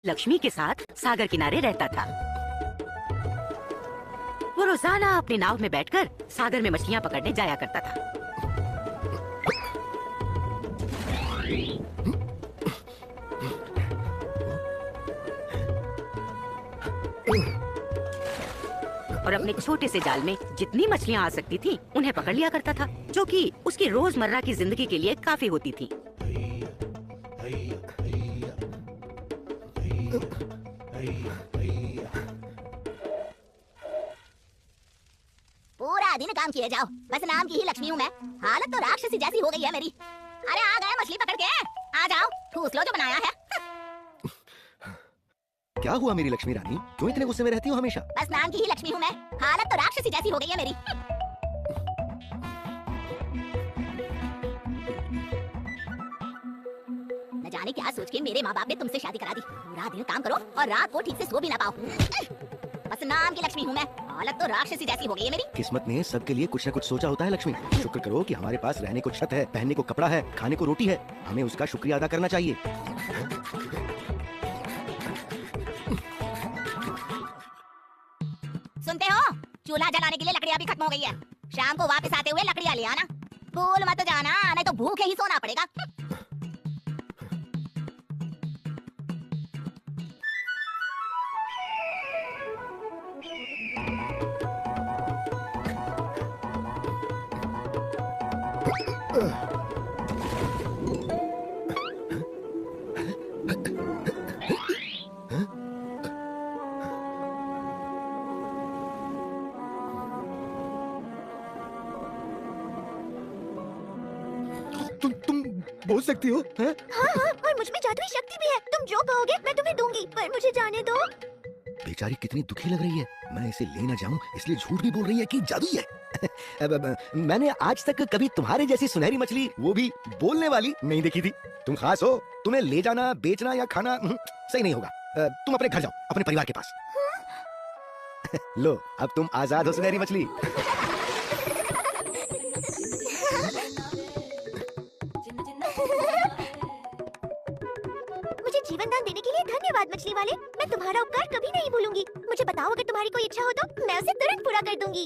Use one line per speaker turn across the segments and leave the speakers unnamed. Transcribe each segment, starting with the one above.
लक्ष्मी के साथ सागर किनारे रहता था। वो रोजाना अपनी नाव में बैठकर सागर में मछलियाँ पकड़ने जाया करता था। और अपने छोटे से जाल में जितनी मछलियाँ आ सकती थी उन्हें पकड़ लिया करता था, जो कि उसकी रोजमर्रा की जिंदगी के लिए काफी होती थी।
पूरा दिन काम किए जाओ, बस नाम की ही लक्ष्मी हूँ मैं। हालत तो राक्षसी जैसी हो गई है मेरी। अरे आ गए मछली पकड़ के, आ जाओ, ठूस लो जो बनाया है।
क्या हुआ मेरी लक्ष्मी रानी, क्यों इतने गुस्से में रहती हो हमेशा?
बस नाम की ही लक्ष्मी हूँ मैं, हालत तो राक्षसी जैसी हो गई है मेरी। न जाने क्या सोच के मेरे माँ बाप ने तुमसे शादी करा दी। पूरा दिन काम करो और रात को ठीक से सो भी ना पाओ। बस नाम की लक्ष्मी हूँ मैं, हालत तो राक्षसी जैसी हो गई है मेरी।
किस्मत ने सबके लिए कुछ न कुछ सोचा होता है लक्ष्मी। शुक्र करो कि हमारे पास रहने को छत है, पहनने को कपड़ा है, खाने को रोटी है। हमें उसका शुक्रिया अदा करना चाहिए।
सुनते हो, चूल्हा जलाने के लिए लकड़ियाँ भी खत्म हो गई है। शाम को वापस आते हुए लकड़ियाँ ले आना, भूल मत जाना, नहीं तो भूखे ही सोना पड़ेगा।
तुम बोल सकती हो?
हाँ हाँ, और मुझ में जादुई शक्ति भी है। तुम जो कहोगे मैं तुम्हें दूंगी, पर मुझे जाने दो।
बेचारी कितनी दुखी लग रही है। मैं इसे ले न जाऊं इसलिए झूठ भी बोल रही है कि जादुई है। मैंने आज तक कभी तुम्हारे जैसी सुनहरी मछली, वो भी बोलने वाली, नहीं देखी थी। तुम खास हो, तुम्हें ले जाना, बेचना या खाना सही नहीं होगा। तुम अपने घर जाओ, अपने परिवार के पास। लो, अब तुम आजाद हो सुनहरी मछली।
मुझे जीवन दान देने के लिए धन्यवाद मछली वाले। मैं तुम्हारा उपकार कभी नहीं भूलूंगी। मुझे बताओ, अगर तुम्हारी कोई इच्छा हो तो मैं उसे तुरंत पूरा कर दूंगी।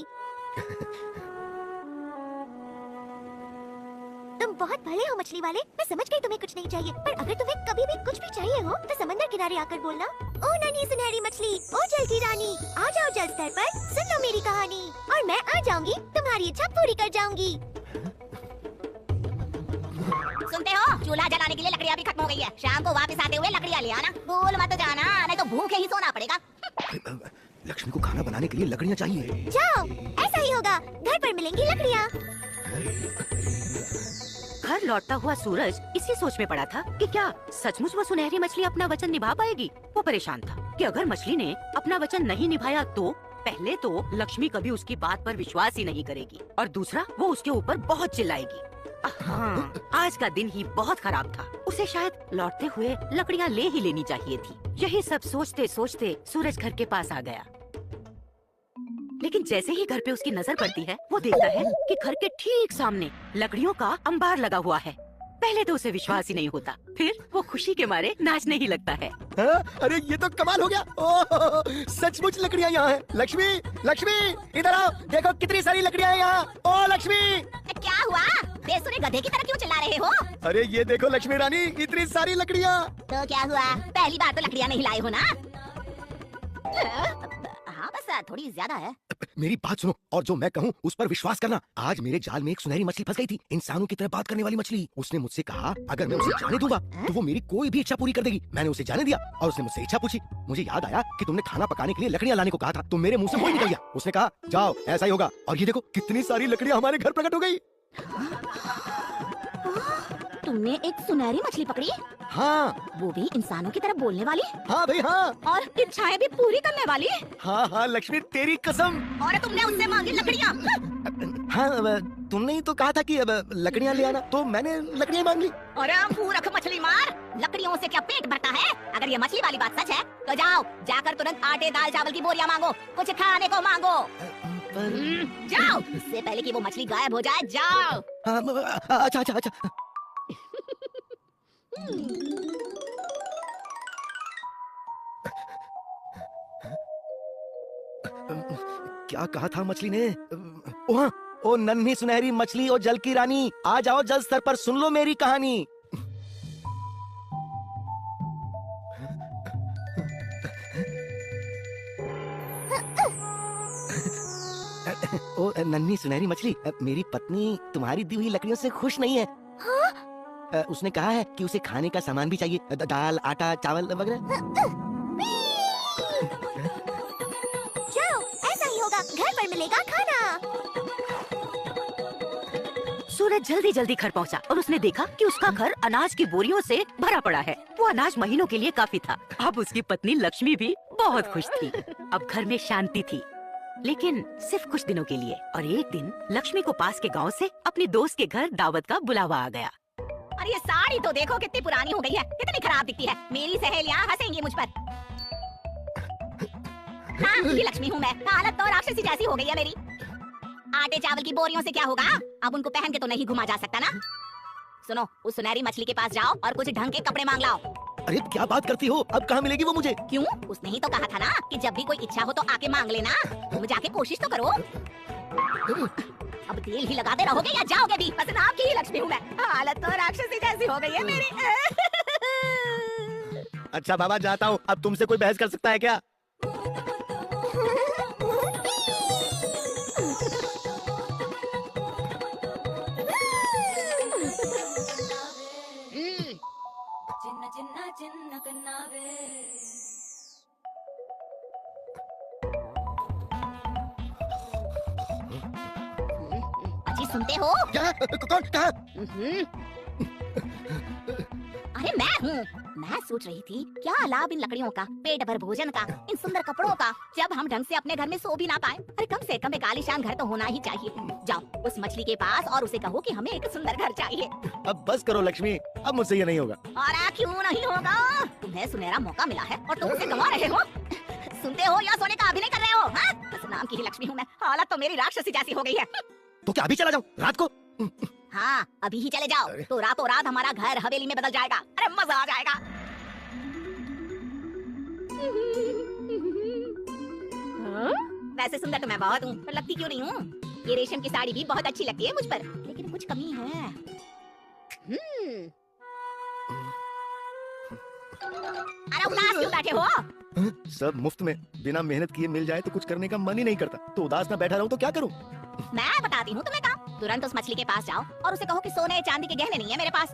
तुम बहुत भले हो मछली वाले। मैं समझ गई तुम्हें कुछ नहीं चाहिए, पर अगर तुम्हें कभी भी कुछ भी चाहिए हो तो समंदर किनारे आकर बोलना। ओ नन्ही सुनहरी मछली, ओ जल की रानी, आ जाओ जल स्तर पर, सुन लो मेरी कहानी, और मैं आ जाऊंगी, तुम्हारी इच्छा पूरी कर जाऊंगी।
सुनते हो, चूल्हा जलाने के लिए लकड़ियाँ भी खत्म हो गई है। शाम को वापस आते हुए लकड़ियाँ ले आना, भूल मत जाना, नहीं तो भूखे ही सोना पड़ेगा।
लक्ष्मी को खाना बनाने के लिए लकड़ियाँ चाहिए।
जाओ, ऐसा ही होगा, घर पर मिलेंगी लकड़ियाँ।
घर लौटता हुआ सूरज इसी सोच में पड़ा था कि क्या सचमुच वो सुनहरी मछली अपना वचन निभा पाएगी। वो परेशान था कि अगर मछली ने अपना वचन नहीं निभाया तो पहले तो लक्ष्मी कभी उसकी बात पर विश्वास ही नहीं करेगी, और दूसरा वो उसके ऊपर बहुत चिल्लाएगी। हाँ, आज का दिन ही बहुत खराब था। उसे शायद लौटते हुए लकड़ियाँ ले ही लेनी चाहिए थी। यही सब सोचते सोचते सूरज घर के पास आ गया। लेकिन जैसे ही घर पे उसकी नजर पड़ती है, वो देखता है कि घर के ठीक सामने लकड़ियों का अंबार लगा हुआ है। पहले तो उसे विश्वास ही नहीं होता, फिर वो खुशी के मारे नाचने ही लगता है।
हाँ? अरे ये तो कमाल हो गया। ओह, सचमुच लकड़ियाँ यहाँ हैं। लक्ष्मी, लक्ष्मी, इधर आओ, देखो कितनी सारी लकड़ियाँ हैं यहाँ। ओ लक्ष्मी!
क्या हुआ? बेसुरे गधे की तरह क्यों चिल्ला रहे हो?
अरे ये देखो लक्ष्मी रानी, इतनी सारी लकड़ियाँ।
तो क्या हुआ? पहली बार तो लकड़ियाँ नहीं लाए हो ना? हाँ बस थोड़ी ज्यादा है।
मेरी बात सुनो और जो मैं कहूँ उस पर विश्वास करना। आज मेरे जाल में एक सुनहरी मछली फंस गई थी, इंसानों की तरह बात करने वाली मछली। उसने मुझसे कहा अगर मैं उसे जाने दूंगा तो वो मेरी कोई भी इच्छा पूरी कर देगी। मैंने उसे जाने दिया और उसने मुझसे इच्छा पूछी। मुझे याद आया कि तुमने खाना पकाने के लिए लकड़ियाँ लाने को कहा था, तो मेरे मुंह से वही निकल गया। उसने कहा जाओ, ऐसा ही होगा। और ये देखो कितनी सारी लकड़ियाँ हमारे घर प्रकट हो गई।
तुमने एक सुनहरी मछली पकड़ी?
हाँ।
वो भी इंसानों की तरह बोलने वाली?
हाँ भाई हाँ।
और इच्छाएं भी पूरी करने वाली?
हाँ हाँ लक्ष्मी, तेरी कसम।
और तुमने उससे मांगी लकड़ियाँ?
हाँ, तुमने ही तो कहा था कि अब लकड़ियाँ ले आना, तो मैंने लकड़ियाँ मांग ली।
अरे मूर्ख मछली मार, लकड़ियों से क्या पेट भरता है? अगर ये मछली वाली बात सच है तो जाओ, जाकर तुरंत आटे दाल चावल की बोरियां मांगो, कुछ खाने को मांगो। जाओ, इससे पहले कि वो मछली गायब हो जाए, जाओ।
अच्छा अच्छा अच्छा। क्या कहा था मछली ने? वहाँ, ओ नन्ही सुनहरी मछली और जल की रानी, आ जाओ जल स्तर पर, सुन लो मेरी कहानी। ओ नन्ही सुनहरी मछली, मेरी पत्नी तुम्हारी दी हुई लकड़ियों से खुश नहीं है। उसने कहा है कि उसे खाने का सामान भी चाहिए, दाल, आटा, चावल वगैरह।
जाओ, ऐसा ही होगा, घर पर मिलेगा खाना।
सूरज जल्दी जल्दी घर पहुंचा और उसने देखा कि उसका घर अनाज की बोरियों से भरा पड़ा है। वो अनाज महीनों के लिए काफी था। अब उसकी पत्नी लक्ष्मी भी बहुत खुश थी। अब घर में शांति थी, लेकिन सिर्फ कुछ दिनों के लिए। और एक दिन लक्ष्मी को पास के गांव से अपनी दोस्त के घर दावत का बुलावा आ गया।
अरे ये साड़ी तो देखो कितनी पुरानी हो गई है, कितनी खराब दिखती है। मेरी सहेलियां हंसेंगी मुझ पर। हाँ, ये लक्ष्मी हूँ मैं। हालत तो राक्षसी जैसी हो गई है मेरी। आटे चावल की बोरियों से क्या होगा? अब उनको पहन के तो नहीं घुमा जा सकता ना। सुनो, उस सुनहरी मछली के पास जाओ और कुछ ढंग के कपड़े मांग लाओ।
अरे क्या बात करती हो? अब कहाँ मिलेगी वो मुझे?
क्यों? उसने ही तो कहा था ना कि जब भी कोई इच्छा हो तो आके मांग लेना। तुम जाके कोशिश तो करो। अब तेल ही लगाते रहोगे या जाओगे भी? बस नाम की ही लक्ष्मी हूँ मैं। हालत तो राक्षसी जैसी हो गई है मेरी।
अच्छा बाबा, जाता हूँ। अब तुमसे कोई बहस कर सकता है क्या?
अजी सुनते हो?
क्या? कौन? कहाँ?
अरे मैं हूँ। मैं सोच रही थी क्या लाभ इन लकड़ियों का, पेट भर भोजन का, इन सुंदर कपड़ों का, जब हम ढंग से अपने घर में सो भी ना पाए। अरे कम से कम एक आलीशान घर तो होना ही चाहिए। जाओ उस मछली के पास और उसे कहो कि हमें एक सुंदर घर चाहिए।
अब बस करो लक्ष्मी, अब मुझसे ये नहीं होगा।
अरे क्यों नहीं होगा? तुम्हें सुनहरा मौका मिला है और तुम उसे गंवा रहे हो। सुनते हो या सोने का अभिनय कर रहे हो? हाँ? बस नाम की ही लक्ष्मी हूँ मैं। हालत तो मेरी राक्षसी जैसी हो गई है।
तो क्या अभी चला जाऊं रात को?
हाँ, अभी ही चले जाओ तो रातों रात हमारा घर हवेली में बदल जाएगा। अरे मजा आ जाएगा। वैसे सुंदर तो मैं बहुत हूँ, पर लगती क्यों नहीं हूँ? ये रेशम की साड़ी भी बहुत अच्छी लगती है मुझ पर, लेकिन कुछ कमी है। अरे उदास क्यों बैठे हो?
सब मुफ्त में, बिना मेहनत किए मिल जाए तो कुछ करने का मन ही नहीं करता। तो उदास ना बैठा रहूं तो क्या करूं?
मैं बताती हूँ तुम्हें काम। तुरंत उस मछली के पास जाओ और उसे कहो कि सोने चांदी के गहने नहीं है मेरे पास।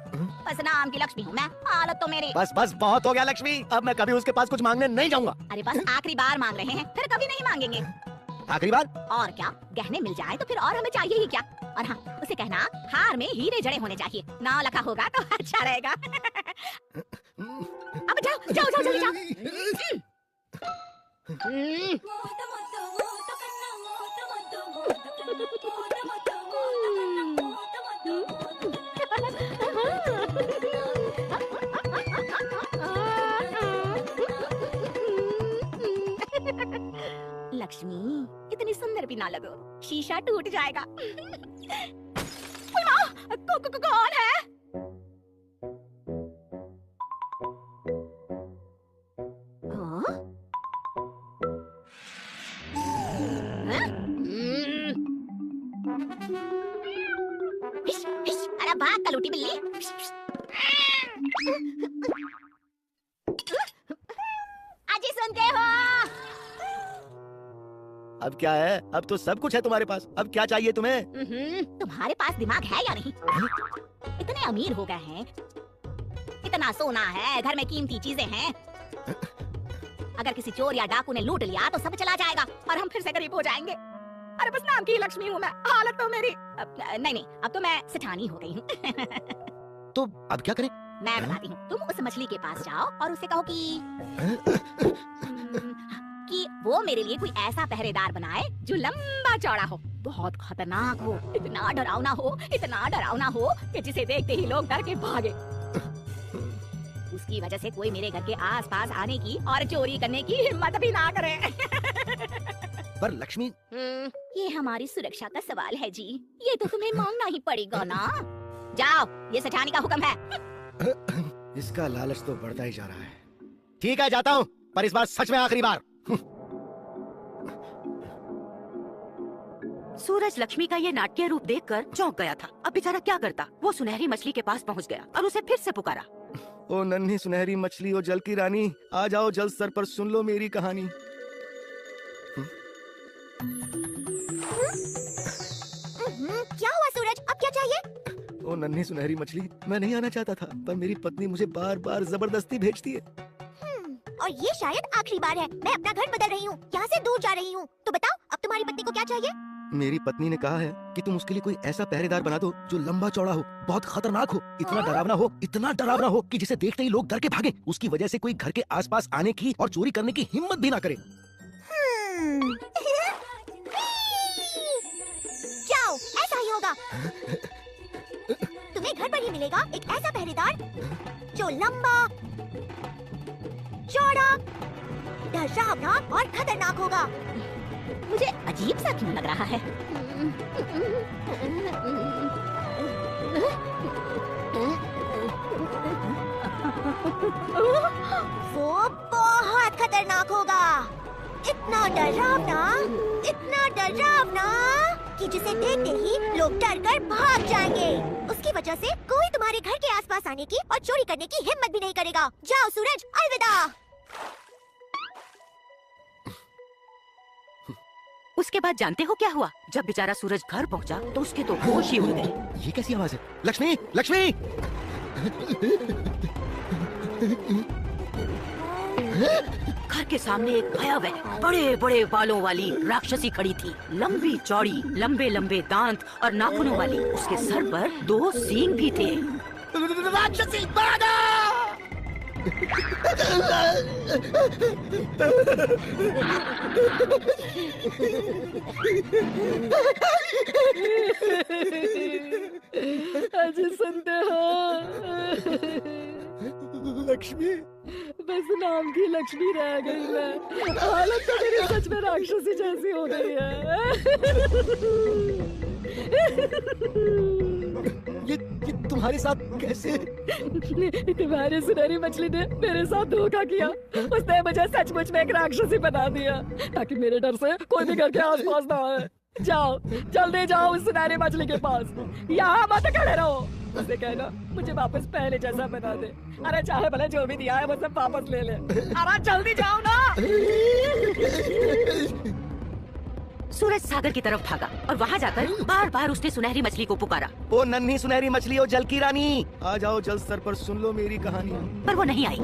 बस नाम की लक्ष्मी हूँ मैं। हालत तो मेरी।
बस बस बहुत हो गया लक्ष्मी, अब मैं कभी उसके पास कुछ मांगने नहीं जाऊंगा।
अरे बस आखिरी बार मांग रहे हैं, फिर कभी नहीं मांगेंगे।
आखिरी बार?
और क्या, गहने मिल जाए तो फिर और हमें चाहिए ही क्या। और हाँ, उसे कहना हार में हीरे जड़े होने चाहिए, नाम लिखा होगा तो अच्छा रहेगा। अब जाओ जाओ जाओ जल्दी जाओ। लक्ष्मी, इतनी सुंदर भी ना लगो, शीशा टूट जाएगा। कौन है? अरे भाग कलूटी बिल्ली। अजी सुनते हो?
अब क्या है? अब तो सब कुछ है तुम्हारे पास, अब क्या चाहिए तुम्हें?
तुम्हारे पास दिमाग है या नहीं? इतने अमीर हो गए हैं, इतना सोना है, घर में कीमती चीजें हैं। अगर किसी चोर या डाकू ने लूट लिया तो सब चला जाएगा और हम फिर से गरीब हो जाएंगे। अरे बस नाम की लक्ष्मी हूँ मैं, हालत तो मेरी। नहीं, अब तो मैं सेठानी हो गई हूँ।
तो अब क्या करें?
मैं बताती हूँ। तुम उस मछली के पास जाओ और उसे कहो कि वो मेरे लिए कोई ऐसा पहरेदार बनाए जो लंबा चौड़ा हो, बहुत खतरनाक हो, इतना डरावना हो कि जिसे देखते ही लोग डर के भागे। उसकी वजह से कोई मेरे घर के आसपास आने की और चोरी करने की हिम्मत भी ना करे।
पर लक्ष्मी,
ये हमारी सुरक्षा का सवाल है जी, ये तो तुम्हें मांगना ही पड़ेगा ना। जाओ, ये सेठानी का हुक्म है।
इसका लालच तो बढ़ता ही जा रहा है। ठीक है, जाता हूँ, पर इस बार सच में आखिरी बार।
सूरज लक्ष्मी का ये नाट्य रूप देखकर चौंक गया था। अब बेचारा क्या करता? वो सुनहरी मछली के पास पहुंच गया और उसे फिर से पुकारा।
ओ नन्ही सुनहरी मछली, ओ जल की रानी, आ जाओ जल स्तर पर, सुन लो मेरी कहानी।
क्या हुआ सूरज, अब क्या चाहिए?
ओ नन्ही सुनहरी मछली, मैं नहीं आना चाहता था, पर मेरी पत्नी मुझे बार बार जबरदस्ती भेजती है।
और ये शायद आखिरी बार है। मैं अपना घर बदल रही हूँ, यहाँ से दूर जा रही हूँ। तो बताओ, अब तुम्हारी पत्नी को क्या चाहिए?
मेरी पत्नी ने कहा है कि तुम उसके लिए कोई ऐसा पहरेदार बना दो जो लंबा चौड़ा हो, बहुत खतरनाक हो, इतना डरावना हो कि जिसे देखते ही लोग डर के भागे। उसकी वजह से कोई घर के आसपास आने की और चोरी करने की हिम्मत भी ना करे।
जाओ, ऐसा ही होगा। तुम्हें घर पर ही मिलेगा एक ऐसा पहरेदार जो लंबा, चौड़ा, डरावना और खतरनाक होगा।
मुझे अजीब सा क्यों लग रहा है?
वो बहुत खतरनाक होगा। इतना डरावना कि जिसे देखते ही लोग डर कर भाग जाएंगे। उसकी वजह से कोई तुम्हारे घर के आसपास आने की और चोरी करने की हिम्मत भी नहीं करेगा। जाओ सूरज, अलविदा।
उसके बाद जानते हो क्या हुआ? जब बेचारा सूरज घर पहुंचा तो उसके तो होश ही उड़ गए।
ये कैसी आवाज है? लक्ष्मी, लक्ष्मी!
घर के सामने एक भयावह बड़े बड़े बालों वाली राक्षसी खड़ी थी। लंबी चौड़ी, लंबे लंबे दांत और नाखूनों वाली। उसके सर पर 2 सींग भी थे।
राक्षसी भागा!
अजय सुनते हो?
लक्ष्मी,
बस नाम की लक्ष्मी रह गई मैं। हालत तो मेरी सच में राक्षसी जैसी हो गई है।
ये तुम्हारे साथ कैसे?
तुम्हारी सुनहरी मछली ने मेरे साथ धोखा किया। उसने मुझे सचमुच में एक राक्षसी बना दिया ताकि मेरे डर से कोई भी घर के आसपास ना आए। जाओ, जल्दी जाओ उस सुनहरी मछली के पास। यहाँ मत खड़े रहो। उसे कहना मुझे वापस पहले जैसा बना दे। अरे चाहे भले जो भी दिया है वो सब वापस ले ले। अरे जल्दी जाओ ना।
सूरज सागर की तरफ भागा और वहाँ जाकर बार बार उसने सुनहरी मछली को पुकारा।
ओ नन्ही सुनहरी मछली, ओ जल की रानी, आ जाओ जल स्तर पर, सुन लो मेरी कहानी।
पर वो नहीं आई।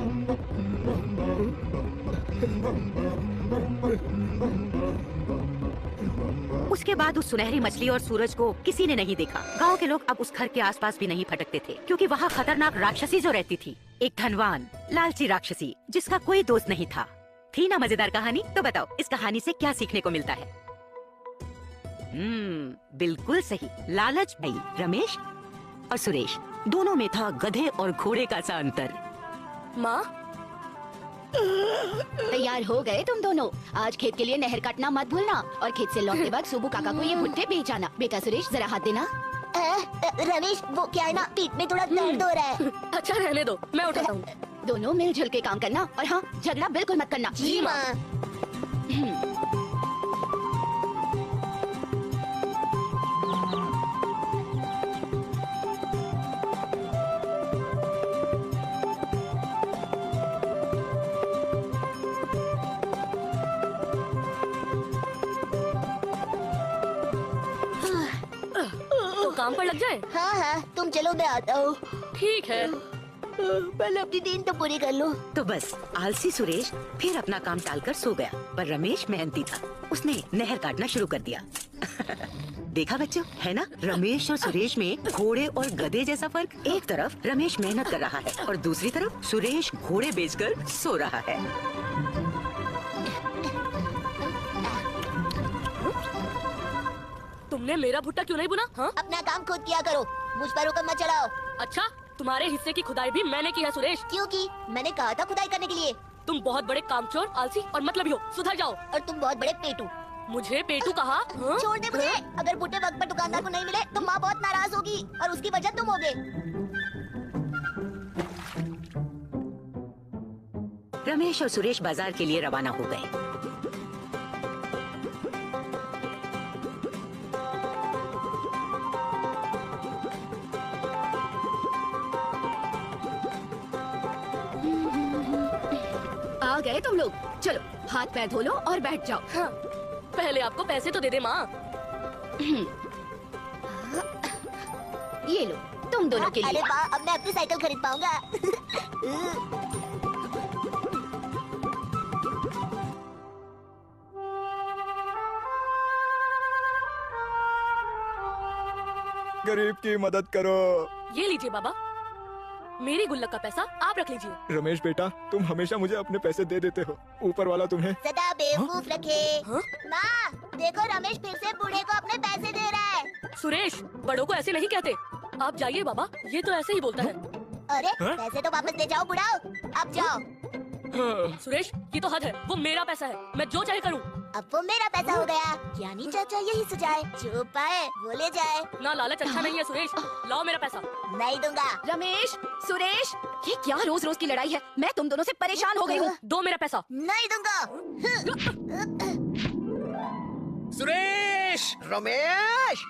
उसके बाद उस सुनहरी मछली और सूरज को किसी ने नहीं देखा। गांव के लोग अब उस घर के आसपास भी नहीं भटकते थे क्योंकि वहाँ खतरनाक राक्षसी जो रहती थी, एक धनवान लालची राक्षसी जिसका कोई दोस्त नहीं था। थी ना मजेदार कहानी? तो बताओ इस कहानी से क्या सीखने को मिलता है? बिल्कुल सही। लालच भाई रमेश और सुरेश दोनों में था गधे और घोड़े का सा अंतर।
माँ, तैयार हो गए तुम दोनों? आज खेत के लिए नहर काटना मत भूलना और खेत से लौटने बाद सुबू काका को ये भुट्टे बेच आना। बेटा सुरेश जरा हाथ देना।
रमेश, वो क्या है ना, पीठ में थोड़ा दर्द हो रहा है।
अच्छा रहने दो, मैं उठाता हूँ।
दोनों मिलजुल के काम करना और हाँ, झगड़ा बिल्कुल मत करना।
जी माँ।
तो काम पर लग जाए।
हाँ हाँ, तुम चलो, मैं आता हूँ।
ठीक है।
पहले अपनी नींद तो पूरी कर लो।
तो बस आलसी सुरेश फिर अपना काम टालकर सो गया, पर रमेश मेहनती था। उसने नहर काटना शुरू कर दिया। देखा बच्चों, है ना रमेश और सुरेश में घोड़े और गधे जैसा फर्क। एक तरफ रमेश मेहनत कर रहा है और दूसरी तरफ सुरेश घोड़े बेचकर सो रहा है।
तुमने मेरा भुट्टा क्यों नहीं बुना? हाँ?
अपना काम खुद किया करो, मुझ पर हुक्म मत चलाओ।
अच्छा, तुम्हारे हिस्से की खुदाई भी मैंने की है सुरेश।
क्योंकि मैंने कहा था खुदाई करने के लिए।
तुम बहुत बड़े कामचोर, आलसी और मतलबी हो। सुधर जाओ।
और तुम बहुत बड़े पेटू।
मुझे पेटू कहा? हाँ?
छोड़ दे मुझे। अगर भुट्टे वक्त पर दुकानदार को नहीं मिले तो माँ बहुत नाराज होगी और उसकी वजह तुम होगे।
रमेश और सुरेश बाजार के लिए रवाना हो गए।
आ गए तुम लोग। चलो हाथ पैर धो लो और बैठ जाओ। हाँ। पहले आपको पैसे तो दे दे माँ। ये लो तुम दोनों के लिए।
अरे वाह, अब मैं अपनी साइकिल खरीद पाऊंगा।
गरीब की मदद करो।
ये लीजिए बाबा, मेरी गुल्लक का पैसा आप रख लीजिए।
रमेश बेटा, तुम हमेशा मुझे अपने पैसे दे देते हो, ऊपर वाला तुम्हें।
सदा बेवकूफ रखे।
हाँ?
माँ देखो, रमेश फिर से बूढ़े को अपने पैसे दे रहा है।
सुरेश, बड़ों को ऐसे नहीं कहते। आप जाइए बाबा, ये तो ऐसे ही बोलता है।
अरे
हाँ?
पैसे तो वापस दे जाओ बुढ़ाओ, अब जाओ।
सुरेश, ये तो हद है, वो मेरा पैसा है, मैं जो चाहे करूँ।
अब वो मेरा पैसा हो गया। ज्ञानी चाचा यही सुझाए, जो पाए वो ले जाए।
ना लालच अच्छा नहीं है सुरेश, लाओ मेरा पैसा।
नहीं दूंगा।
रमेश, सुरेश, ये क्या रोज रोज की लड़ाई है? मैं तुम दोनों से परेशान हो गई हूँ।
दो मेरा पैसा।
नहीं दूंगा।
सुरेश, रमेश,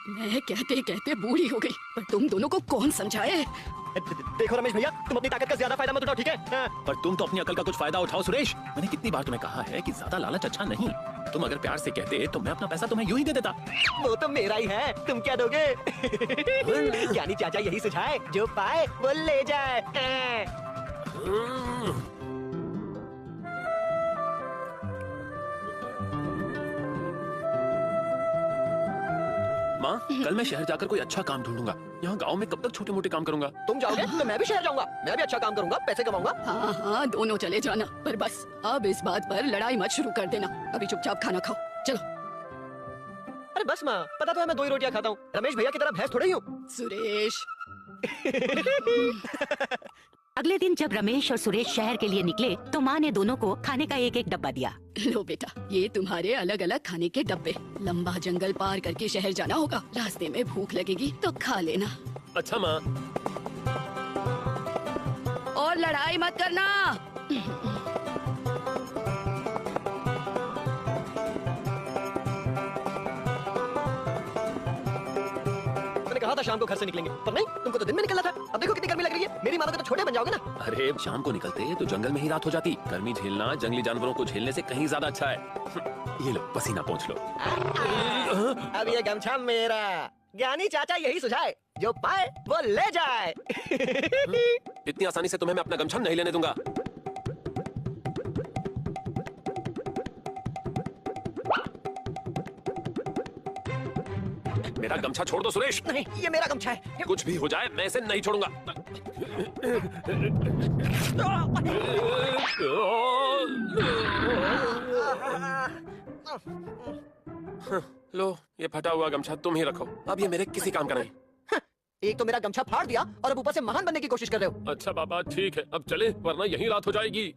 मैं कहते कहते बूढ़ी हो गई, पर तुम दोनों को कौन समझाए?
देखो रमेश भैया, तुम अपनी ताकत का ज्यादा फायदा मत उठाओ, ठीक है? पर तुम तो अपनी अकल का कुछ फायदा उठाओ सुरेश। मैंने कितनी बार तुम्हें कहा है कि ज्यादा लालच अच्छा नहीं। तुम अगर प्यार से कहते तो मैं अपना पैसा तुम्हें यूं ही दे देता।
वो तो मेरा ही है, तुम क्या दोगे? ज्ञानी चाचा यही सुझाए, जो पाए वो ले जाए।
माँ, कल मैं शहर जाकर कोई अच्छा काम ढूंढूंगा। यहाँ गांव में कब तक छोटे मोटे काम करूंगा?
तुम जाओगे तो मैं भी शहर जाऊंगा, मैं भी अच्छा काम करूंगा, पैसे कमाऊंगा।
हाँ हाँ, दोनों चले जाना, पर बस अब इस बात पर लड़ाई मत शुरू कर देना। अभी चुपचाप खाना खाओ, चलो।
अरे बस माँ, पता तो है मैं 2 ही रोटियां खाता हूँ, रमेश भैया की तरह भैंस थोड़ी हूँ।
सुरेश।
अगले दिन जब रमेश और सुरेश शहर के लिए निकले तो माँ ने दोनों को खाने का एक एक डब्बा दिया।
लो बेटा, ये तुम्हारे अलग अलग खाने के डब्बे। लंबा जंगल पार करके शहर जाना होगा, रास्ते में भूख लगेगी तो खा लेना।
अच्छा माँ।
और लड़ाई मत करना।
मैंने कहा था शाम को घर से निकलेंगे, पर नहीं, तुमको तो दिन में निकलना था। अब देखो कितनी गर्मी लग रही है, मेरी मानोगे तो छोटे बन जाओगे ना।
अरे शाम को निकलते तो जंगल में ही रात हो जाती। गर्मी झेलना जंगली जानवरों को झेलने से कहीं ज्यादा अच्छा है। ये लो पसीना पोंछ लो।
अब ये गमछा मेरा। ज्ञानी चाचा यही सुझाए, जो पाए वो ले जाए।
इतनी आसानी से तुम्हें मैं अपना गमछा नहीं लेने दूंगा। मेरा गमछा छोड़ दो सुरेश।
नहीं, ये मेरा गमछा है।
कुछ भी हो जाए मैं इसे नहीं छोड़ूंगा। लो, ये फटा हुआ गमछा तुम ही रखो। अब ये मेरे किसी काम का नहीं।
एक तो मेरा गमछा फाड़ दिया और अब ऊपर से महान बनने की कोशिश कर रहे हो।
अच्छा बाबा ठीक है, अब चले वरना यहीं रात हो जाएगी।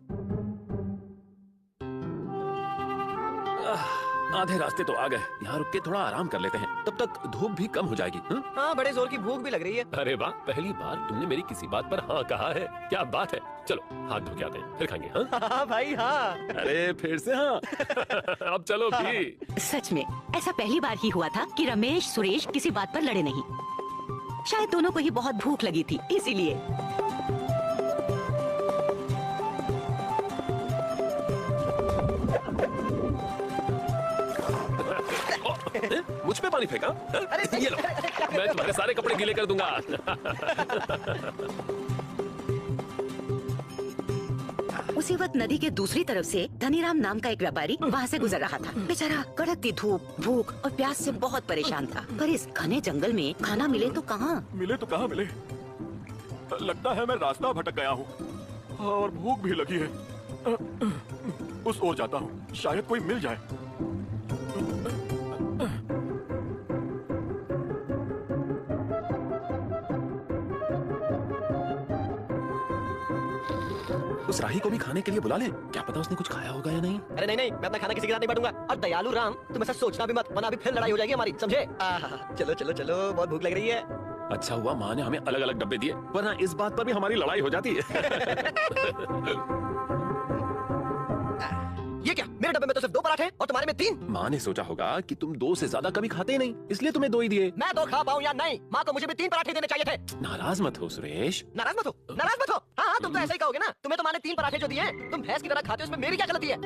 आधे रास्ते तो आ गए, यहाँ रुक के थोड़ा आराम कर लेते हैं, तब तक धूप भी कम हो जाएगी।
हाँ, बड़े जोर की भूख भी लग रही है।
अरे वाह, पहली बार तुमने मेरी किसी बात पर हाँ कहा है, क्या बात है। चलो हाथ धो के आते हैं, फिर खाएंगे। हाँ
हाँ भाई हाँ।
अरे फिर से हाँ। अब चलो भी।
सच में ऐसा पहली बार ही हुआ था कि रमेश सुरेश किसी बात पर लड़े नहीं। शायद दोनों को ही बहुत भूख लगी थी, इसीलिए।
मुझ पे पानी फेंका? ये लो, मैं तुम्हारे सारे कपड़े गीले कर दूंगा।
उसी वक्त नदी के दूसरी तरफ से धनीराम नाम का एक व्यापारी वहाँ से गुजर रहा था। बेचारा कड़कती धूप, भूख और प्यास से बहुत परेशान था। पर इस घने जंगल में खाना मिले तो कहाँ?
मिले तो कहाँ मिले, लगता है मैं रास्ता भटक गया हूँ और भूख भी लगी है। उस ओर जाता हूँ, शायद कोई मिल जाए।
उस राही को भी खाने के लिए बुला ले, क्या पता उसने कुछ खाया होगा या नहीं।
अरे नहीं नहीं, मैं अपना खाना किसी के साथ नहीं बांटूंगा। और दयालु राम, तुम ऐसा सोचना भी मत, वरना अभी फिर लड़ाई हो जाएगी हमारी, समझे? चलो चलो चलो, बहुत भूख लग रही है।
अच्छा हुआ माँ ने हमें अलग अलग डब्बे दिए, वरना इस बात पर भी हमारी लड़ाई हो जाती है।
ये ये क्या, मेरे डब्बे में तो सिर्फ 2 पराठे और तुम्हारे में 3।
माँ ने सोचा होगा कि तुम 2 से ज्यादा कभी खाते ही नहीं, इसलिए तुम्हें 2 ही दिए।
मैं 2 खा पाऊँ या नहीं, माँ को मुझे भी 3 पराठे देने चाहिए थे।
नाराज मत हो सुरेश।
नाराज मत हो, नाराज मत हो। हाँ, तुम तो ऐसे ही कहोगे ना। तुम्हें तो माँ ने 3 पराठे जो दिए हैं, तुम भैंस की तरह खाते हो, उसमें मेरी क्या गलती है?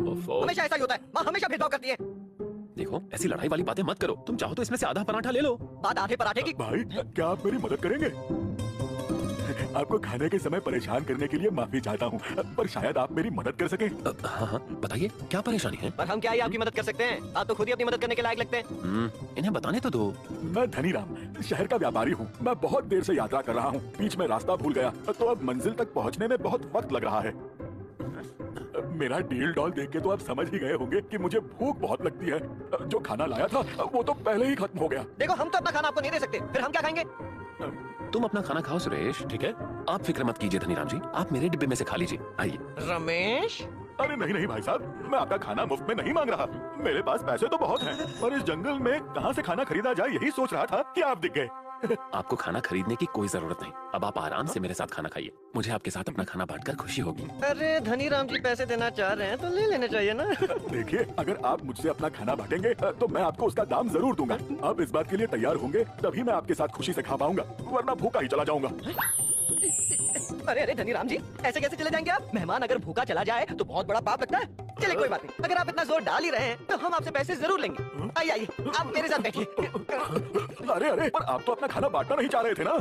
ओफो।
हमेशा ऐसा ही होता है, माँ हमेशा भेदभाव करती है।
देखो, ऐसी लड़ाई वाली बातें मत करो। तुम चाहो तो इसमें से आधा पराठा ले लो।
बात आधे पराठे की।
भाई, क्या आप मेरी मदद करेंगे? आपको खाने के समय परेशान करने के लिए माफी चाहता हूँ, पर शायद आप मेरी मदद कर सकें।
हाँ, बताइए क्या परेशानी है?
पर हम क्या ही आपकी मदद कर सकते हैं? आप तो खुद ही अपनी मदद करने के लायक लगते हैं।
इन्हें बताने तो दो।
मैं धनीराम, शहर का व्यापारी हूँ। मैं बहुत देर से यात्रा कर रहा हूँ, बीच में रास्ता भूल गया, तो अब मंजिल तक पहुँचने में बहुत वक्त लग रहा है। मेरा डील डॉल देख के तो आप समझ ही गए होंगे कि मुझे भूख बहुत लगती है। जो खाना लाया था वो तो पहले ही खत्म हो गया।
देखो, हम तो अपना खाना आपको नहीं दे सकते, फिर हम क्या खाएंगे?
तुम अपना खाना खाओ सुरेश, ठीक है? आप फिक्र मत कीजिए धनीराम जी, आप मेरे डिब्बे में से खा लीजिए। आइए।
रमेश,
अरे नहीं नहीं भाई साहब, मैं आपका खाना मुफ्त में नहीं मांग रहा। मेरे पास पैसे तो बहुत हैं, और इस जंगल में कहाँ से खाना खरीदा जाए यही सोच रहा था कि आप दिख गए।
आपको खाना खरीदने की कोई जरूरत नहीं। अब आप आराम से मेरे साथ खाना खाइए। मुझे आपके साथ अपना खाना बांटकर खुशी होगी।
अरे धनीराम जी पैसे देना चाह रहे हैं तो ले लेने चाहिए ना।
देखिए, अगर आप मुझसे अपना खाना बांटेंगे तो मैं आपको उसका दाम जरूर दूंगा। आप इस बात के लिए तैयार होंगे तभी मैं आपके साथ खुशी से खा पाऊंगा, वरना भूखा ही चला जाऊंगा।
अरे अरे धनीराम जी, ऐसे कैसे चले जाएंगे आप? मेहमान अगर भूखा चला जाए तो बहुत बड़ा पाप लगता है। चलिए कोई बात नहीं, अगर आप इतना जोर डाल ही रहे हैं तो हम आपसे पैसे जरूर लेंगे। आइए आइए, आप मेरे साथ बैठिए।
अरे अरे, पर आप तो अपना खाना बांटना नहीं चाह रहे थे ना?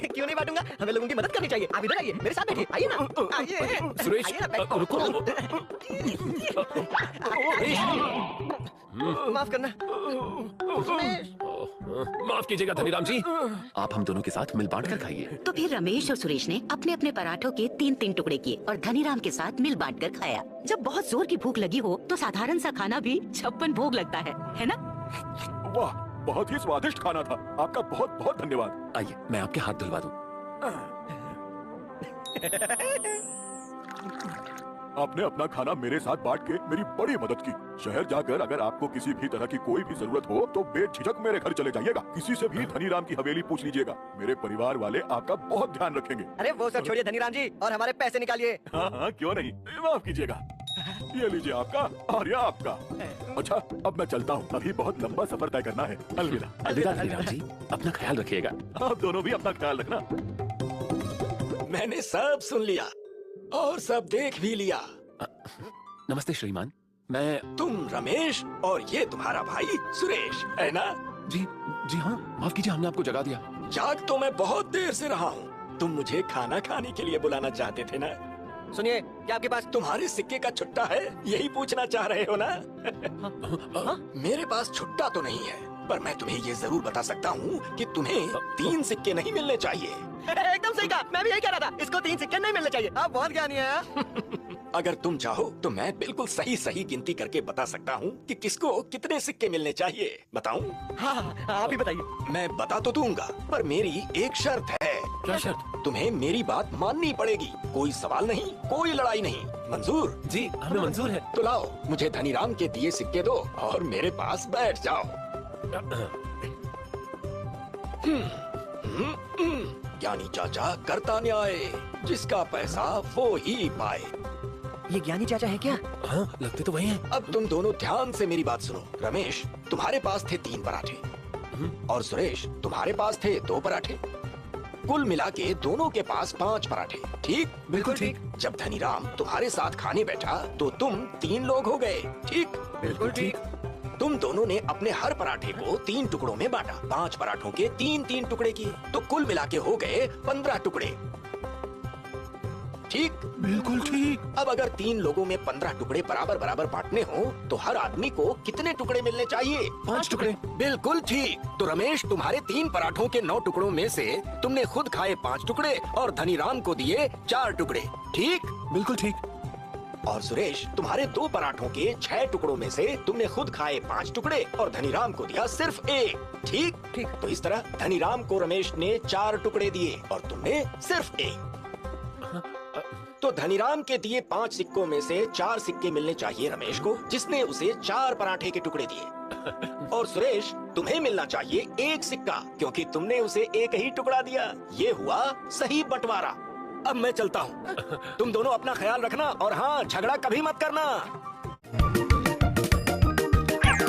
क्यों नहीं बांटूंगा? हमें लोगों की मदद करनी चाहिए। आप इधर आइए, मेरे साथ बैठिए। आइए ना, आइए।
सुरेश,
आइए ना, बैठो।
रुको।
माफ करना।
माफ कीजिएगा धनीराम जी, आप हम दोनों के साथ मिल बांट कर खाइए।
तो फिर रमेश और सुरेश ने अपने अपने पराठों के 3-3 टुकड़े किए और धनीराम के साथ मिल बांट कर खाया। जब बहुत जोर की भूख लगी हो तो साधारण सा खाना भी 56 भोग लगता है ना?
वाह, बहुत ही स्वादिष्ट खाना था। आपका बहुत बहुत धन्यवाद।
आइए, मैं आपके हाथ धुलवा दूं।
आपने अपना खाना मेरे साथ बांट के मेरी बड़ी मदद की। शहर जाकर अगर आपको किसी भी तरह की कोई भी जरूरत हो तो बेझिझक मेरे घर चले जाइएगा। किसी से भी धनीराम की हवेली पूछ लीजिएगा। मेरे परिवार वाले आपका बहुत ध्यान रखेंगे।
अरे वो सब छोड़िए धनीराम जी, और हमारे पैसे निकालिए।
हाँ हाँ, क्यों नहीं, माफ कीजिएगा। ये लीजिए आपका और ये आपका। अच्छा, अब मैं चलता हूँ, अभी बहुत लंबा सफर तय करना है। अलविदा।
अलविदा धनीराम जी, अपना ख्याल रखिएगा।
आप दोनों भी अपना ख्याल रखना।
मैंने सब सुन लिया और सब देख भी लिया।
नमस्ते श्रीमान, मैं
तुम रमेश और ये तुम्हारा भाई सुरेश है ना?
जी हाँ, माफ कीजिए, हमने आपको जगा दिया।
जाग तो मैं बहुत देर से रहा हूँ। तुम मुझे खाना खाने के लिए बुलाना चाहते थे ना?
सुनिए, क्या आपके पास
तुम्हारे सिक्के का छुट्टा है, यही पूछना चाह रहे हो ना? मेरे पास छुट्टा तो नहीं है, पर मैं तुम्हें ये जरूर बता सकता हूँ कि तुम्हें 3 सिक्के नहीं मिलने चाहिए।
एकदम सही कहा, मैं भी यही कह रहा था। इसको 3 सिक्के नहीं मिलने चाहिए। आप बहुत ज्ञानी हैं।
अगर तुम चाहो तो मैं बिल्कुल सही सही गिनती करके बता सकता हूँ कि किसको कितने सिक्के मिलने चाहिए। बताऊँ?
हाँ, आप ही बताइए।
मैं बता तो दूंगा, पर मेरी एक शर्त है।
क्या शर्त?
तुम्हें मेरी बात माननी पड़ेगी। कोई सवाल नहीं, कोई लड़ाई नहीं। मंजूर?
जी, हमें मंजूर है।
तो लाओ, मुझे धनीराम के दिए सिक्के दो और मेरे पास बैठ जाओ। ज्ञानी चाचा करता न्याय, जिसका पैसा वो ही पाए।
ये ज्ञानी चाचा है क्या?
हाँ, लगते तो वही हैं।
अब तुम दोनों ध्यान से मेरी बात सुनो। रमेश, तुम्हारे पास थे 3 पराठे और सुरेश, तुम्हारे पास थे 2 पराठे। कुल मिला के दोनों के पास 5 पराठे। ठीक?
बिल्कुल ठीक।
जब धनीराम तुम्हारे साथ खाने बैठा तो तुम 3 लोग हो गए। ठीक?
बिल्कुल ठीक।
तुम दोनों ने अपने हर पराठे को 3 टुकड़ों में बांटा। 5 पराठों के 3-3 टुकड़े किए, तो कुल मिला के हो गए 15 टुकड़े। ठीक?
बिल्कुल ठीक।
अब अगर 3 लोगों में 15 टुकड़े बराबर बराबर बांटने हो तो हर आदमी को कितने टुकड़े मिलने चाहिए?
5 टुकड़े।
बिल्कुल ठीक। तो रमेश, तुम्हारे 3 पराठों के 9 टुकड़ों में से तुमने खुद खाए 5 टुकड़े और धनीराम को दिए 4 टुकड़े। ठीक?
बिल्कुल ठीक।
और सुरेश, तुम्हारे 2 पराठों के 6 टुकड़ों में से तुमने खुद खाए 5 टुकड़े और धनीराम को दिया सिर्फ 1। ठीक?
ठीक।
तो इस तरह धनीराम को रमेश ने 4 टुकड़े दिए और तुमने सिर्फ 1। तो धनीराम के दिए 5 सिक्कों में से 4 सिक्के मिलने चाहिए रमेश को, जिसने उसे 4 पराठे के टुकड़े दिए। और सुरेश, तुम्हें मिलना चाहिए 1 सिक्का, क्योंकि तुमने उसे 1 ही टुकड़ा दिया। ये हुआ सही बंटवारा। अब मैं चलता हूँ। तुम दोनों अपना ख्याल रखना और हाँ, झगड़ा कभी मत करना।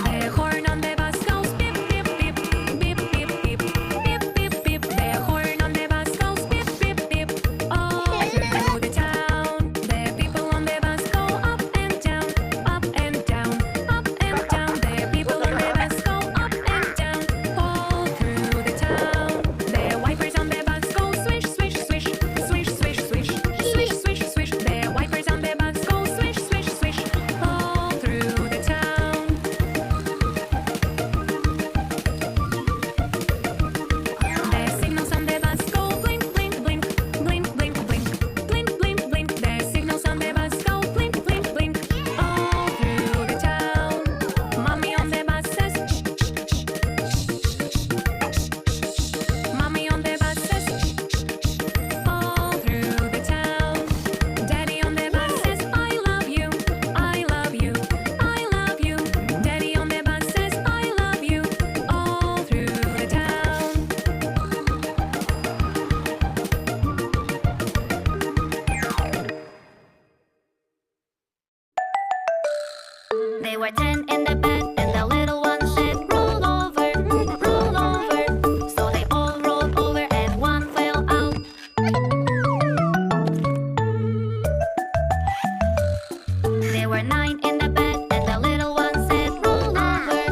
De hoorn aan de waskous, pip pip pip, pip pip pip, pip pip pip. De hoorn aan de waskous, pip pip pip. All through the town, the people on the bus go up and down, up and down, up and down. The people on the bus go up and down, all through the town. The wipers on the bus go swish swish swish, swish swish swish, swish swish swish. The wipers on the bus go swish swish swish, all through the town. The signals on the bus go blink, blink, blink, blink, blink, blink, blink, blink, blink. The signals on the bus go blink, blink, blink, all through the town. Mommy on the bus says shh, shh, shh, shh, shh. Mommy on the bus says shh, shh, shh, all through the town. Daddy on the bus says I love you, I love you, I love you. Daddy on the bus says I love you, all through the town. They were 10 in the bed, and the little one said, roll over, roll over. So they all rolled over, and one fell out. There were 9 in the bed, and the little one said, roll over,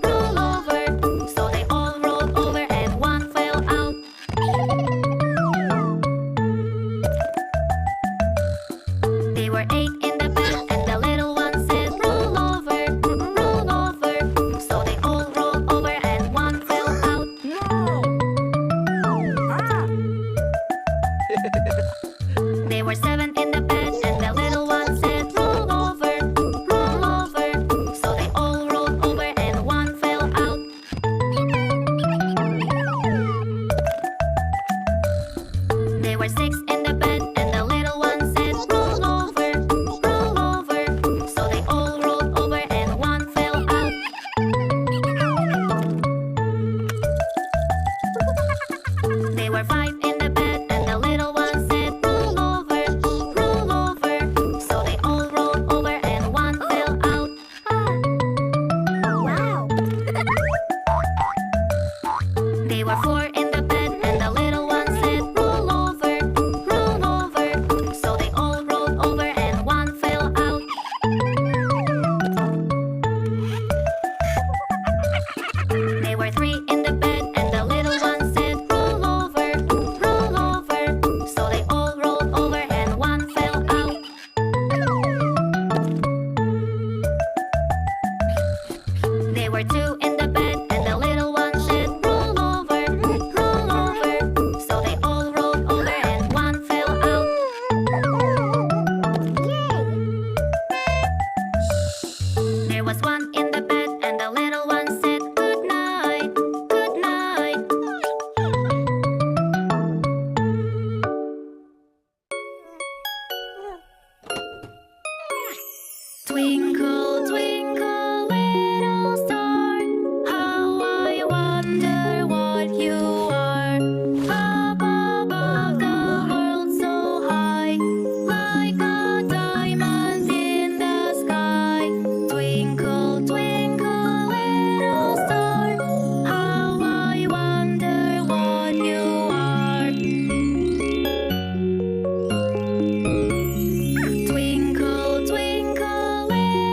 roll over. So they all rolled over, and one fell out. They were 8 in the bed, and the little one said, roll over, roll over. So they all rolled over, and one fell out. They were 7 in the bed, and the little one said, roll over, roll over. So they all rolled over, and one fell out. They were 6 in the bed, and the little one said, roll over, roll over. So they all rolled over, and one fell out. They were 5 in the bed, and the little one said, roll over, roll over. So they all rolled over, and one fell out.
Wow.
They were 4 in the bed, and the little one said, roll over, roll over. So they all rolled over, and one fell out. They were 3 in the bed, and the little one said, roll over, roll over. So they all rolled over, and one fell out. They were 2 in the bed, and the little one said, roll over, roll over. So they all rolled over, and one fell out. There was 1 in the bed, and the little one said, good night, good night. Twinkle, twinkle, little star, how I wonder what you are. Up above the world so high, like a diamond in the sky. Twinkle, twinkle, little star, how I wonder what you are. Twinkle, twinkle, little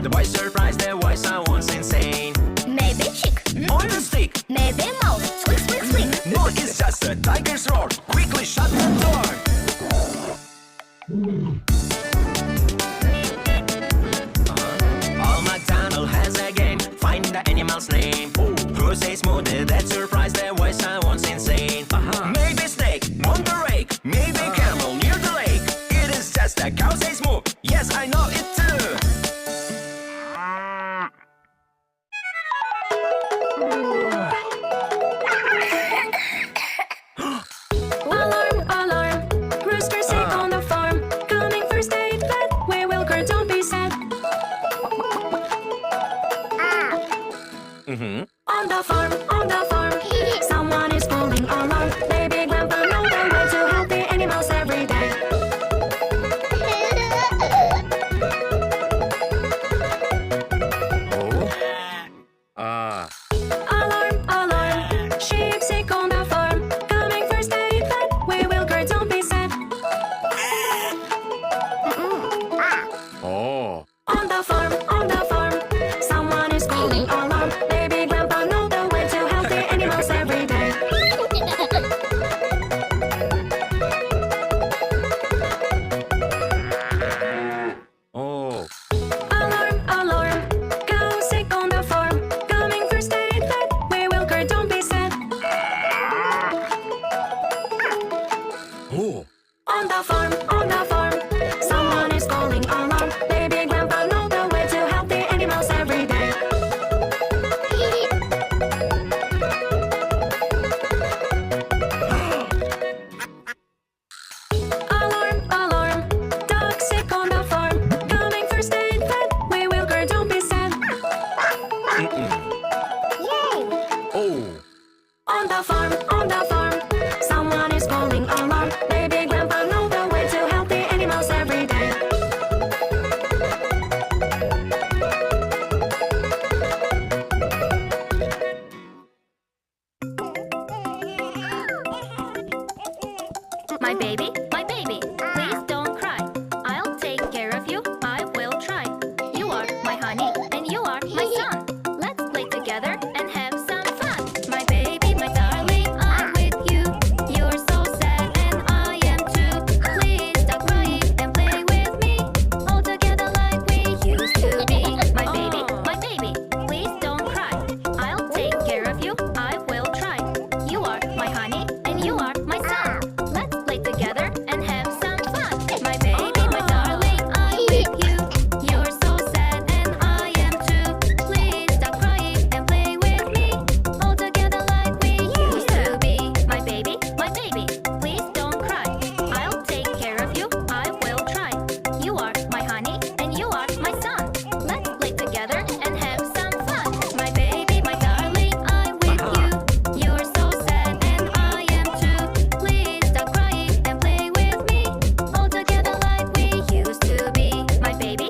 The boys surprised, their voice sounds insane.
Maybe chick,
On the stick,
maybe mouse, squeak, squeak, squeak.
no, it's just a tiger's roar. Quickly shut the door. All MacDonald has a game. Find the animal's name. Who says smoothie? That surprise, their voice sounds insane. Maybe snake on the rake. Maybe camel near the lake. It is just a cow says moo. Yes, I know it too.
Alarm, alarm, rooster sick on the farm. Coming first aid vet, we will cure, don't be sad. On the farm, someone is calling alarm. Baby grandpa know the way to help the animals every day. Alarm, alarm, sheep sick on the farm. Coming first aid vet, we will cure, don't be sad. On the farm, someone is calling alarm. Baby grandpa know the way to help the animals every day. Alarm, alarm, cow sick on the farm. Coming first aid vet, we will cure, don't be sad. On the farm, someone is calling alarm. Baby grandpa know the way to help the animals every day. Alarm, alarm, dog sick on the farm. Coming first aid vet, we will cure, don't be sad. On the farm, someone is calling alarm. Baby grandpa know the way to help the animals every day.
My baby, please don't cry. I'll take care of you, I will try. You are my honey, and you are my son. Let's play together and have some fun. My baby, my darling, I'm with you. You're so sad and I am too. Please stop crying and play with me. All together like we used to be. My baby, please don't cry. I'll take care of you, I will try. You are my honey, and you are my son. Let's play together and have some fun. My baby, my darling, I'm with you. You're so sad and I am too. Please stop crying and play with me. All together like we used to be. My baby, please don't cry. I'll take care of you, I will try. You are my honey and you are my son. Let's play together and have some fun. My baby, my darling, I'm with you. You're so sad and I am too. Please stop crying and play with me. All together like we used to be. My baby,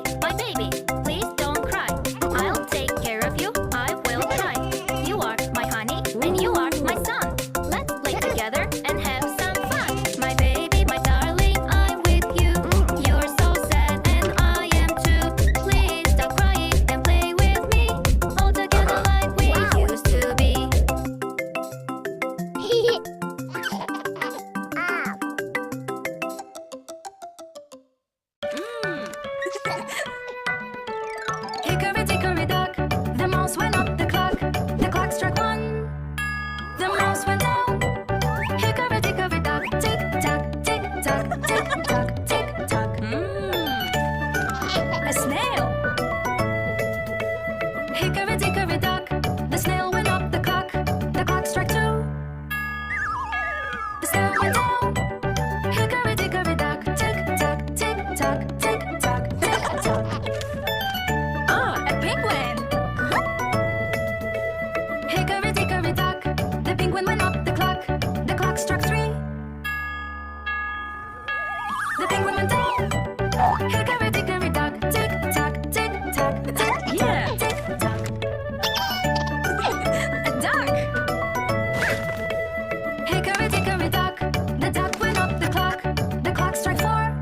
please don't cry. I'll take care of you, I will try. You are my honey and you are my son. Let's play together and have some fun. My baby, my darling, I'm with you. You're so sad and I am too. Please stop crying and play with me. All together like we used to be.
Hickory dickory dock, the mouse went up the clock. The clock struck one, the mouse went down. Hickory dickory dock, tick tock, tick tock, tick tock, tick tock. A snail. Hickory dickory dock, the snail went up the clock. The clock struck two, the snail went down. Hickory dickory dock, tick tock, tick tock, tick tock, tick tock. A penguin. Hickory dickory dock, the penguin went up the clock. The clock struck three, the penguin went down. Hickory dickory dock, tick tock, tick tock, tick tock, tick tock. A duck. Hickory dickory dock, the duck went up the clock. The clock struck four,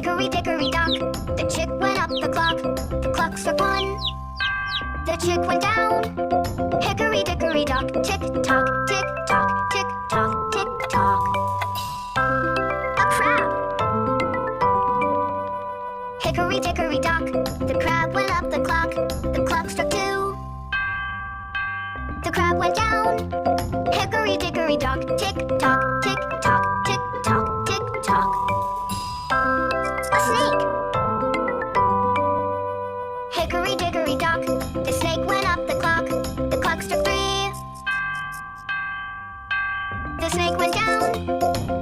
Hickory dickory dock, the chick went up the clock. The clock struck 1. The chick went down. Hickory dickory dock, tick tock, tick tock, tick tock, tick tock. A crab. Hickory dickory dock, the crab went up the clock. The clock struck 2. The crab went down. Hickory dickory dock, tick tock, tick tock, tick tock, tick tock. A snake. Hickory dickory dock, the snake went up the clock. The clock struck 3. The snake went down.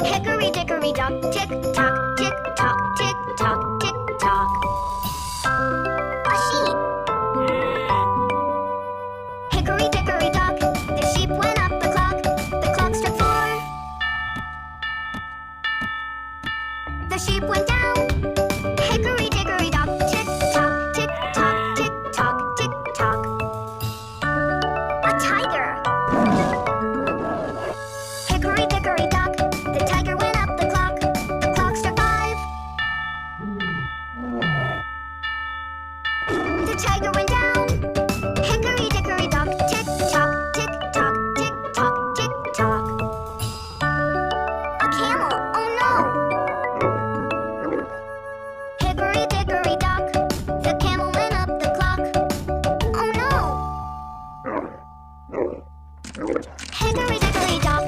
Hickory dickory dock, tick tock, tick tock, tick tock, tick tock. A sheep. Hickory dickory dock, the sheep went up the clock. The clock struck 4. The sheep went down. Hickory dickory dock, tick tock, tick tock, tick tock, tick tock. A tiger. Hickory dickory dock, the tiger went up the clock. The clock struck 5. The tiger went down. Hickory dickory dock, tick tock, tick tock, tick tock, tick tock. A camel, oh no! Hickory dickory dock, the camel went up the clock. Oh no! Hickory dickory dock.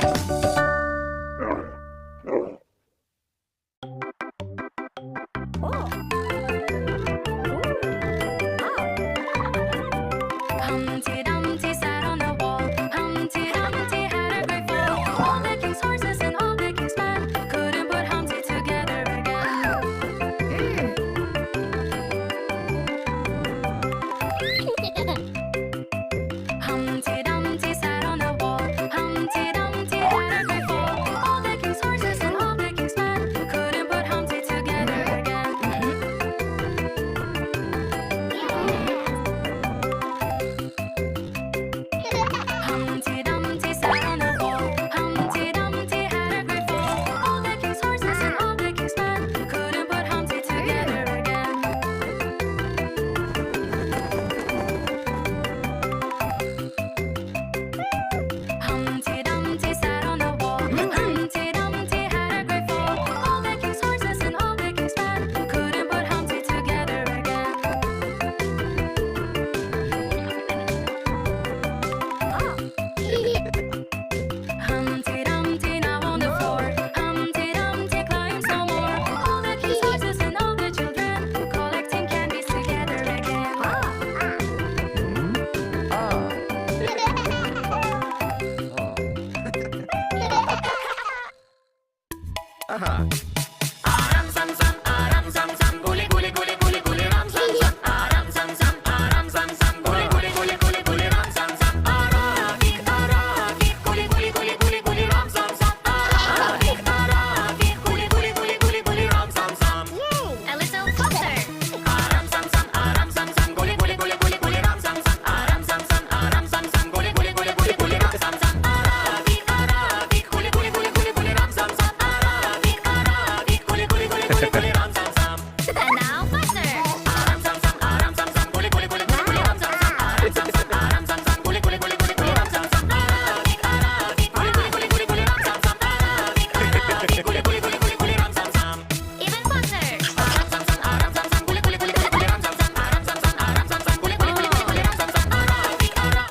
Humpty Dumpty sat on the wall. Humpty Dumpty had a great fall. All the king's horses and all the king's men couldn't put Humpty together again. Humpty Dumpty sat on the wall. Humpty Dumpty had a great fall. All the king's horses and all the king's men couldn't put Humpty together again. Humpty Dumpty sat on the wall. Humpty Dumpty had a great fall. All the king's horses and all the king's men couldn't put Humpty together again. Humpty Dumpty sat on the wall. Humpty Dumpty had a great fall. All the king's horses and all the king's men couldn't put Humpty together again. Humpty Dumpty now on the floor. Humpty Dumpty climbs no more. All the king's horses and all the children collecting candies together again.
Aha.